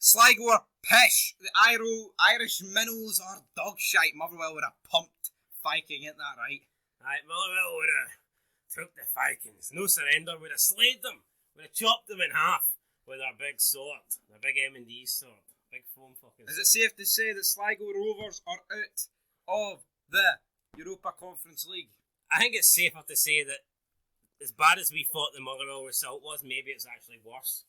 Sligo are pish. The Irish minnows are dog shite. Motherwell would have pumped Viking, isn't that right? Aye, Motherwell would have took the Vikings. No surrender. Would have slayed them. Would have chopped them in half with our big sword. Their big M&D sword. Big foam fucking sword. Is it safe to say that Sligo Rovers are out of the Europa Conference League? I think it's safer to say that as bad as we thought the Motherwell result was, maybe it's actually worse.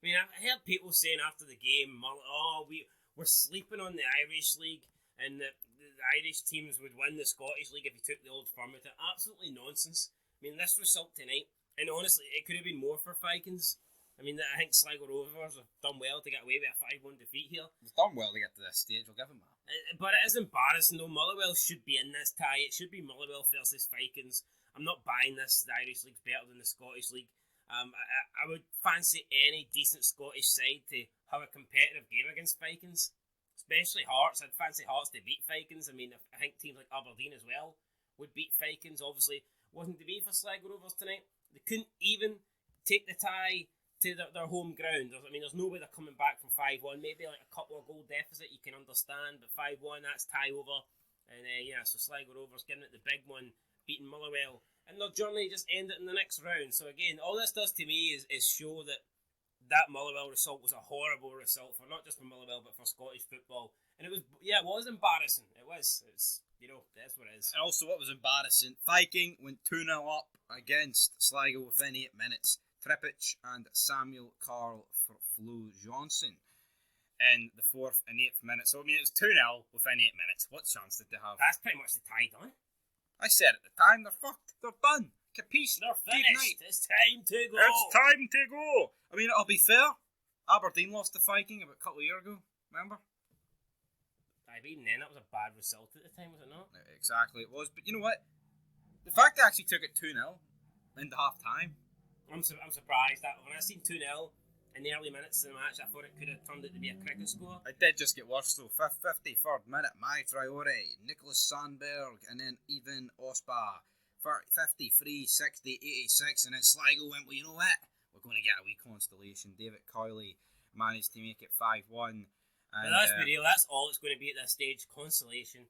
I mean, I heard people saying after the game, we're sleeping on the Irish League and that the Irish teams would win the Scottish League if you took the Old Firm with it. Absolutely nonsense. I mean, this result tonight, and honestly, it could have been more for Vikings. I mean, I think Sligo Rovers have done well to get away with a 5-1 defeat here. They've done well to get to this stage, we'll give them that. But it is embarrassing though. Motherwell should be in this tie. It should be Motherwell versus Vikings. I'm not buying this. The Irish League's better than the Scottish League. I would fancy any decent Scottish side to have a competitive game against Vikings, especially Hearts. I'd fancy Hearts to beat Vikings. I mean, I think teams like Aberdeen as well would beat Vikings. Obviously, wasn't to be for Sligo Rovers tonight. They couldn't even take the tie to their home ground. I mean, there's no way they're coming back from 5-1. Maybe like a couple of goal deficit, you can understand, but 5-1, that's tie over. And so Sligo Rovers getting it the big one, beating Motherwell, and their journey just ended in the next round. So again, all this does to me is show that Motherwell result was a horrible result for not just for Motherwell but for Scottish football. And it was embarrassing. It was. It's that's what it is. And also, what was embarrassing, Viking went 2-0 up against Sligo within 8 minutes. Tripic and Samuel Carl for Flo Johnson in the 4th and 8th minutes. So, I mean, it was 2-0 within 8 minutes. What chance did they have? That's pretty much the tie done. I said at the time, they're fucked. They're done. Capiche. They're finished. It's time to go. It's time to go. I mean, I'll be fair. Aberdeen lost to Viking about a couple of years ago. Remember? Even then, that was a bad result at the time, was it not? Exactly, it was. But you know what? The fact they actually took it 2-0 into half time. I'm surprised that when I seen 2-0 in the early minutes of the match, I thought it could have turned out to be a cricket score. It did just get worse though. 53rd minute, Mai Traore, Nicholas Sandberg, and then Ivan Osba. 53, 60, 86, and then Sligo went, well, you know what? We're going to get a wee constellation. David Cowley managed to make it 5-1. And let's be real, that's all it's going to be at this stage. Consolation.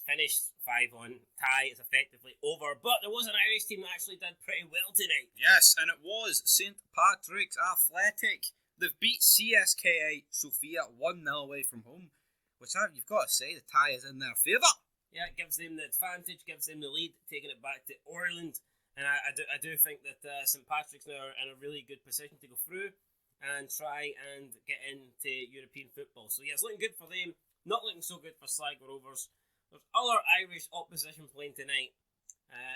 Finished 5-1. Tie is effectively over. But there was an Irish team that actually did pretty well tonight. Yes, and it was St Patrick's Athletic. They've beat CSKA Sofia 1-0 away from home. Which you've got to say, the tie is in their favour. Yeah, it gives them the advantage, gives them the lead, taking it back to Ireland. And I do think that St Patrick's now are in a really good position to go through and try and get into European football. So yeah, it's looking good for them. Not looking so good for Sligo Rovers. There's other Irish opposition playing tonight,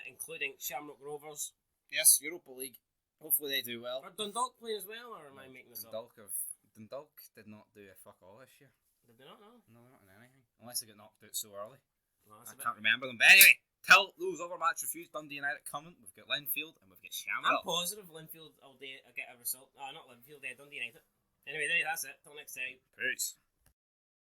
including Shamrock Rovers. Yes, Europa League. Hopefully they do well. Are Dundalk playing as well, or am I making this up? Dundalk did not do a fuck all this year. Did they not? No, not in anything. Unless they got knocked out so early. No, I can't remember them. But anyway, till those other match reviews, Dundee United coming. We've got Linfield and we've got Shamrock. I'm positive Linfield will get a result. Not Linfield, Dundee United. Anyway, that's it. Till next time. Peace.